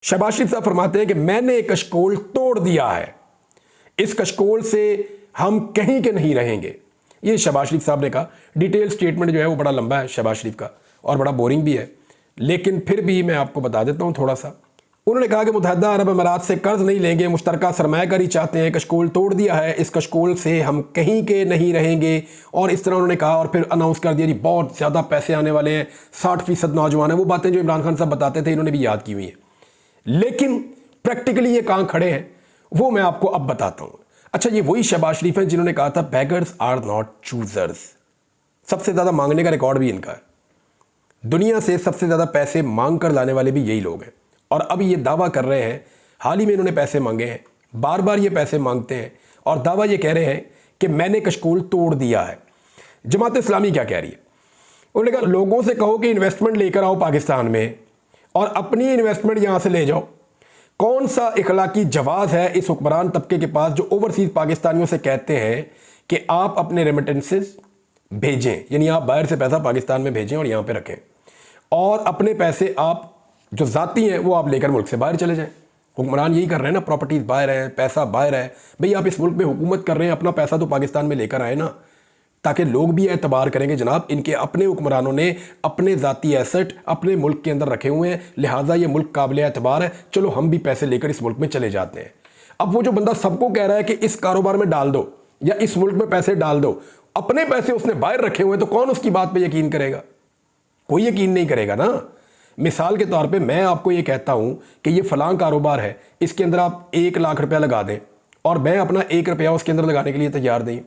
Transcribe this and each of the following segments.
शहबाज शरीफ साहब फरमाते हैं कि मैंने एक कशकोल तोड़ दिया है, इस कशकोल से हम कहीं के नहीं रहेंगे। ये शहबाज शरीफ साहब ने कहा। डिटेल स्टेटमेंट जो है वो बड़ा लंबा है शहबाज शरीफ का और बड़ा बोरिंग भी है, लेकिन फिर भी मैं आपको बता देता हूँ थोड़ा सा। उन्होंने कहा कि मुत्तहिदा अरब अमारात से कर्ज नहीं लेंगे, मुश्तरका सरमायाकारी चाहते हैं, कशकोल तोड़ दिया है, इस कशकोल से हम कहीं के नहीं रहेंगे। और इस तरह उन्होंने कहा और फिर अनाउंस कर दिया जी बहुत ज़्यादा पैसे आने वाले हैं, 60% नौजवान है। वो बातें जो इमरान खान साहब बताते थे इन्होंने भी याद की हुई हैं, लेकिन प्रैक्टिकली ये कहाँ खड़े हैं वो मैं आपको अब बताता हूँ। अच्छा, ये वही शहबाज शरीफ हैं जिन्होंने कहा था बेगर्स आर नॉट चूजर्स। सबसे ज़्यादा मांगने का रिकॉर्ड भी इनका है, दुनिया से सबसे ज़्यादा पैसे मांग कर लाने वाले भी यही लोग हैं। और अब ये दावा कर रहे हैं, हाल ही में इन्होंने पैसे मांगे हैं, बार बार ये पैसे मांगते हैं और दावा ये कह रहे हैं कि मैंने कशकोल तोड़ दिया है। जमात इस्लामी क्या कह रही है? उन्होंने कहा लोगों से कहो कि इन्वेस्टमेंट लेकर आओ पाकिस्तान में और अपनी इन्वेस्टमेंट यहाँ से ले जाओ। कौन सा इखलाकी जवाज़ है इस हुक्मरान तबके के पास जो ओवरसीज़ पाकिस्तानियों से कहते हैं कि आप अपने रेमिटेंसेस भेजें, यानी आप बाहर से पैसा पाकिस्तान में भेजें और यहाँ पे रखें, और अपने पैसे आप जो ज़ाती हैं वो आप लेकर मुल्क से बाहर चले जाएं। हुक्मरान यही कर रहे हैं ना, प्रॉपर्टीज़ बाहर है, पैसा बाहर है। भाई आप इस मुल्क में हुकूमत कर रहे हैं, अपना पैसा तो पाकिस्तान में लेकर आए ना, ताकि लोग भी एतबार करेंगे जनाब इनके अपने हुक्मरानों ने अपने ज़ाती एसेट अपने मुल्क के अंदर रखे हुए हैं, लिहाजा ये मुल्क काबिल एतबार है, चलो हम भी पैसे लेकर इस मुल्क में चले जाते हैं। अब वो जो बंदा सबको कह रहा है कि इस कारोबार में डाल दो या इस मुल्क में पैसे डाल दो, अपने पैसे उसने बाहर रखे हुए हैं, तो कौन उसकी बात पर यकीन करेगा? कोई यकीन नहीं करेगा ना। मिसाल के तौर पे मैं आपको ये कहता हूं कि ये फलां कारोबार है, इसके अंदर आप 1 लाख रुपया लगा दें और मैं अपना 1 रुपया उसके अंदर लगाने के लिए तैयार नहीं,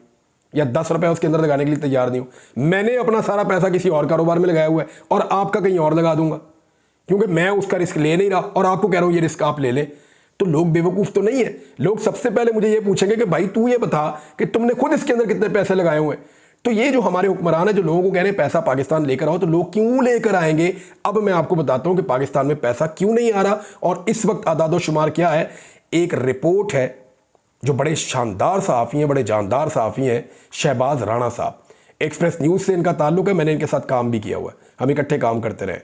या 10 रुपया उसके अंदर लगाने के लिए तैयार नहीं हूं। मैंने अपना सारा पैसा किसी और कारोबार में लगाया हुआ है और आपका कहीं और लगा दूंगा, क्योंकि मैं उसका रिस्क ले नहीं रहा और आपको कह रहा हूं ये रिस्क आप ले लें। तो लोग बेवकूफ़ तो नहीं है। लोग सबसे पहले मुझे ये पूछेंगे कि भाई तू ये बता कि तुमने खुद इसके अंदर कितने पैसे लगाए हुए हैं। तो ये जो हमारे हुक्मरान है जो लोगों को कह रहे हैं पैसा पाकिस्तान लेकर आओ, तो लोग क्यों लेकर आएंगे? अब मैं आपको बताता हूं कि पाकिस्तान में पैसा क्यों नहीं आ रहा और इस वक्त आदादो शुमार क्या है। एक रिपोर्ट है जो बड़े शानदार सहाफ़ी हैं, बड़े जानदार सहाफ़ी हैं, शहबाज राणा साहब, एक्सप्रेस न्यूज़ से इनका ताल्लुक है, मैंने इनके साथ काम भी किया हुआ है, हम इकट्ठे काम करते रहे।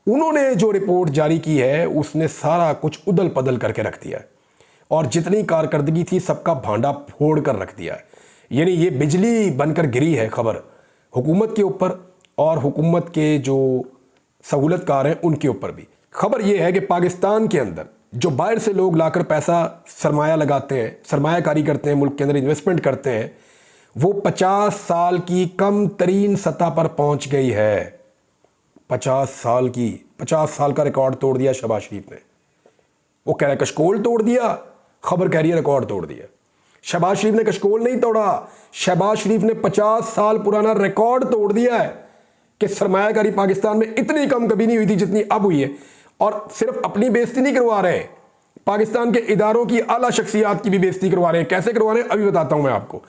उन्होंने जो रिपोर्ट जारी की है उसने सारा कुछ उदल पदल करके रख दिया है और जितनी कारकर्दगी थी सबका भांडा फोड़ कर रख दिया है। यानी ये बिजली बनकर गिरी है खबर हुकूमत के ऊपर और हुकूमत के जो सहूलतकार हैं उनके ऊपर भी। खबर ये है कि पाकिस्तान के अंदर जो बाहर से लोग लाकर पैसा सरमाया लगाते हैं, सरमायाकारी करते हैं, मुल्क के अंदर इन्वेस्टमेंट करते हैं, वो 50 साल की कम तरीन सतह पर पहुंच गई है। 50 साल का रिकॉर्ड तोड़ दिया शहबाज शरीफ ने। वो कह रहा है कशकोल तोड़ दिया, खबर कह रही है रिकॉर्ड तोड़ दिया। शहबाज शरीफ ने कशकोल नहीं तोड़ा, शहबाज शरीफ ने 50 साल पुराना रिकॉर्ड तोड़ दिया है कि सरमायाकारी पाकिस्तान में इतनी कम कभी नहीं हुई थी जितनी अब हुई है। और सिर्फ अपनी बेइज्जती नहीं करवा रहे, पाकिस्तान के इदारों की आला शख्सियात की भी बेइज्जती करवा रहे हैं। कैसे करवा रहे हैं अभी बताता हूं मैं आपको।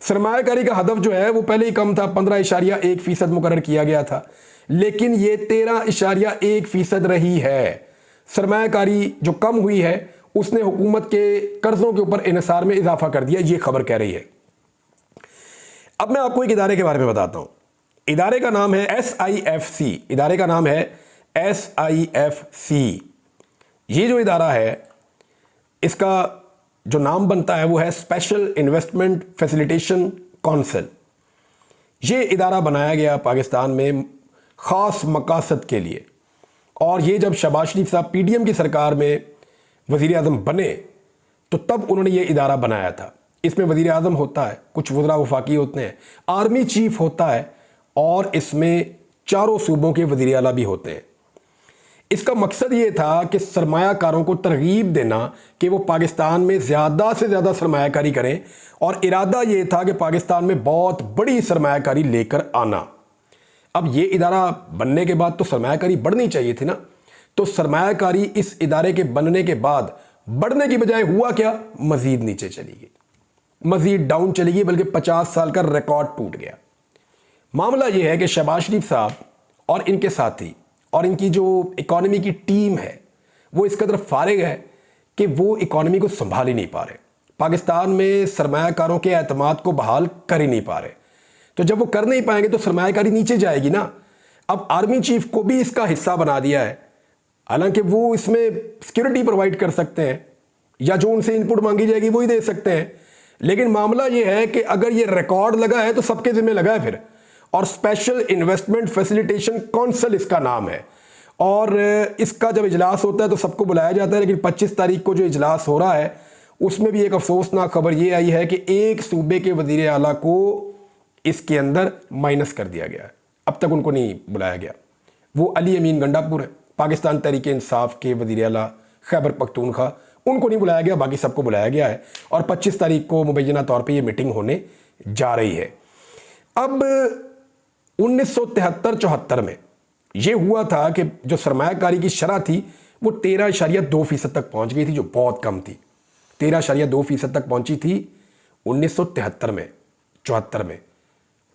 सरमायाकारी का हदफ जो है वो पहले ही कम था, 15.1% मुकर्रर किया गया था, लेकिन ये 13.1% रही है। सरमायाकारी जो कम हुई है उसने हुकूमत के कर्जों के ऊपर इन्हिसार में इजाफा कर दिया, ये खबर कह रही है। अब मैं आपको एक इदारे के बारे में बताता हूं। इदारे का नाम है SIFC, इदारे का नाम है SIFC। ये जो इदारा है इसका जो नाम बनता है वो है स्पेशल इन्वेस्टमेंट फैसिलिटेशन काउंसिल। ये इदारा बनाया गया पाकिस्तान में ख़ास मकासद के लिए, और ये जब शहबाज शरीफ साहब PDM की सरकार में वज़ीर आज़म बने तो तब उन्होंने ये इदारा बनाया था। इसमें वज़ीर आज़म होता है, कुछ वज़रा वफाकी होते हैं, आर्मी चीफ होता है और इसमें चारों सूबों के वज़ीर आला भी होते हैं। इसका मकसद ये था कि सरमायाकारों को तरगीब देना कि वो पाकिस्तान में ज़्यादा से ज़्यादा सरमायाकारी करें, और इरादा ये था कि पाकिस्तान में बहुत बड़ी सरमायाकारी लेकर आना। अब ये इदारा बनने के बाद तो सरमायाकारी बढ़नी चाहिए थी ना, तो सरमायाकारी इस इदारे के बनने के बाद बढ़ने की बजाय हुआ क्या, मजीद नीचे चली गई, मजीद डाउन चली गई, बल्कि 50 साल का रिकॉर्ड टूट गया। मामला यह है कि शहबाज शरीफ साहब और इनके साथी और इनकी जो इकॉनमी की टीम है वो इस कदर फारिग है कि वो इकॉनमी को संभाल ही नहीं पा रहे, पाकिस्तान में सरमायाकारों के एतमाद को बहाल कर ही नहीं पा रहे। तो जब वो कर नहीं पाएंगे तो सरमायाकारी नीचे जाएगी ना। अब आर्मी चीफ को भी इसका हिस्सा बना दिया है हालांकि वो इसमें सिक्योरिटी प्रोवाइड कर सकते हैं या जो उनसे इनपुट मांगी जाएगी वही दे सकते हैं, लेकिन मामला ये है कि अगर ये रिकॉर्ड लगा है तो सबके जिम्मे लगा है फिर। और स्पेशल इन्वेस्टमेंट फैसिलिटेशन काउंसिल इसका नाम है, और इसका जब इजलास होता है तो सबको बुलाया जाता है, लेकिन 25 तारीख को जो इजलास हो रहा है उसमें भी एक अफसोसनाक खबर ये आई है कि एक सूबे के वजीर आला को इसके अंदर माइनस कर दिया गया है। अब तक उनको नहीं बुलाया गया। वो अली अमीन गंडापुर है, पाकिस्तान तहरीक इंसाफ के वजीर आला खैबर पख्तूनख्वा, उनको नहीं बुलाया गया, बाकी सबको बुलाया गया है। और 25 तारीख को मुबैना तौर पे ये मीटिंग होने जा रही है। अब 1973-74 में ये हुआ था कि जो सरमायाकारी की शरह थी वो 13.2% तक पहुंच गई थी, जो बहुत कम थी। 13.2% तक पहुंची थी 1973 में, 74 में,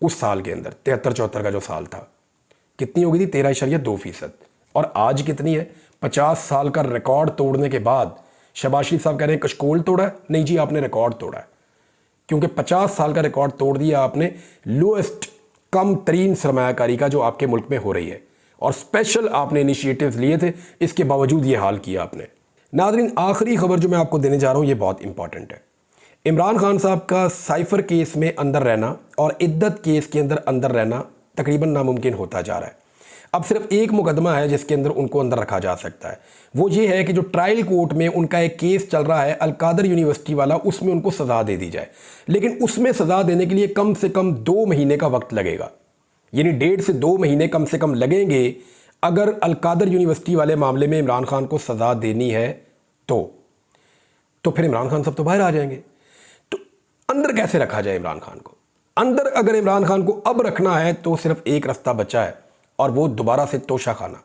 उस साल के अंदर 73-74 का जो साल था, कितनी हो गई थी? 13.2%। और आज कितनी है? 50 साल का रिकॉर्ड तोड़ने के बाद शहबाज शरीफ साहब कह रहे हैं कशकोल तोड़ा है। नहीं जी, आपने रिकॉर्ड तोड़ा है, क्योंकि 50 साल का रिकॉर्ड तोड़ दिया आपने लोएस्ट, कम तरीन सरमायाकारी का जो आपके मुल्क में हो रही है। और स्पेशल आपने इनिशिएटिव्स लिए थे, इसके बावजूद ये हाल किया आपने। नाज़रीन, आखिरी खबर जो मैं आपको देने जा रहा हूँ ये बहुत इंपॉर्टेंट है। इमरान खान साहब का साइफर केस में अंदर रहना और इद्दत केस के अंदर रहना तकरीबन नामुमकिन होता जा रहा है। अब सिर्फ एक मुकदमा है जिसके अंदर उनको अंदर रखा जा सकता है, वो ये है कि जो ट्रायल कोर्ट में उनका एक केस चल रहा है अलकादर यूनिवर्सिटी वाला, उसमें उनको सज़ा दे दी जाए। लेकिन उसमें सज़ा देने के लिए कम से कम 2 महीने का वक्त लगेगा, यानी 1.5 से 2 महीने कम से कम लगेंगे अगर अलकादर यूनिवर्सिटी वाले मामले में इमरान खान को सज़ा देनी है तो फिर इमरान खान साहब तो बाहर आ जाएंगे। तो अंदर कैसे रखा जाए इमरान खान को? अंदर अगर इमरान खान को अब रखना है तो सिर्फ एक रास्ता बचा है, और वो दोबारा से तोशा खाना,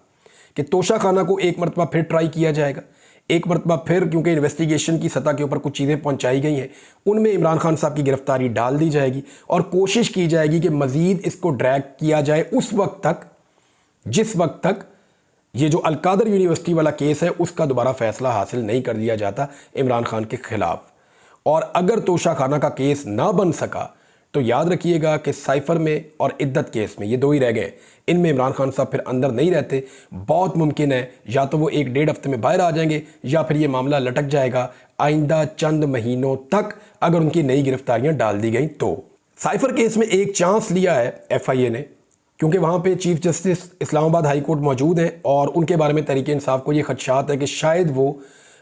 कि तोशा खाना को एक मरतबा फिर ट्राई किया जाएगा, एक मरतबा फिर, क्योंकि इन्वेस्टिगेशन की सतह के ऊपर कुछ चीज़ें पहुंचाई गई हैं, उनमें इमरान खान साहब की गिरफ्तारी डाल दी जाएगी और कोशिश की जाएगी कि मज़ीद इसको ड्रैग किया जाए उस वक्त तक जिस वक्त तक ये जो अलकादर यूनिवर्सिटी वाला केस है उसका दोबारा फैसला हासिल नहीं कर दिया जाता इमरान खान के खिलाफ। और अगर तोशा खाना का केस ना बन सका तो याद रखिएगा कि साइफर में और इद्दत केस में, ये 2 ही रह गए, इनमें इमरान खान साहब फिर अंदर नहीं रहते। बहुत मुमकिन है या तो वो 1-1.5 हफ्ते में बाहर आ जाएंगे या फिर ये मामला लटक जाएगा आइंदा चंद महीनों तक, अगर उनकी नई गिरफ्तारियां डाल दी गई तो। साइफर केस में एक चांस लिया है FIA ने, क्योंकि वहाँ पे chief justice Islamabad high court मौजूद हैं और उनके बारे में तहरीक इंसाफ को ये खदशात है कि शायद वो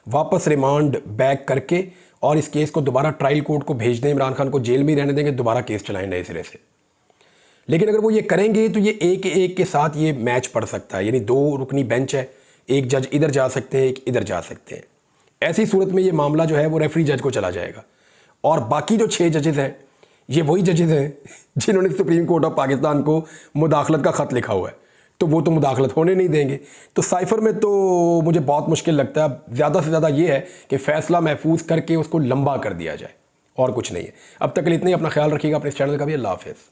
वापस रिमांड बैक करके और इस केस को दोबारा ट्रायल कोर्ट को भेज दें, इमरान खान को जेल में ही रहने देंगे, दोबारा केस चलाएं नए सिरे से। लेकिन अगर वो ये करेंगे तो ये एक के साथ ये मैच पड़ सकता है, यानी 2 रुकनी बेंच है, एक जज इधर जा सकते हैं, एक इधर जा सकते हैं। ऐसी सूरत में ये मामला जो है वो रेफरी जज को चला जाएगा, और बाकी जो 6 जजेस हैं ये वही जजेस हैं जिन्होंने सुप्रीम कोर्ट ऑफ पाकिस्तान को मुदाखलत का ख़त लिखा हुआ है, तो वो तो मुदाखलत होने नहीं देंगे। तो साइफर में तो मुझे बहुत मुश्किल लगता है। ज़्यादा से ज़्यादा ये है कि फ़ैसला महफूज करके उसको लंबा कर दिया जाए, और कुछ नहीं है। अब तक के लिए इतना ही। अपना ख्याल रखिएगा, अपने इस चैनल का भी। अल्लाह हाफ़िज़।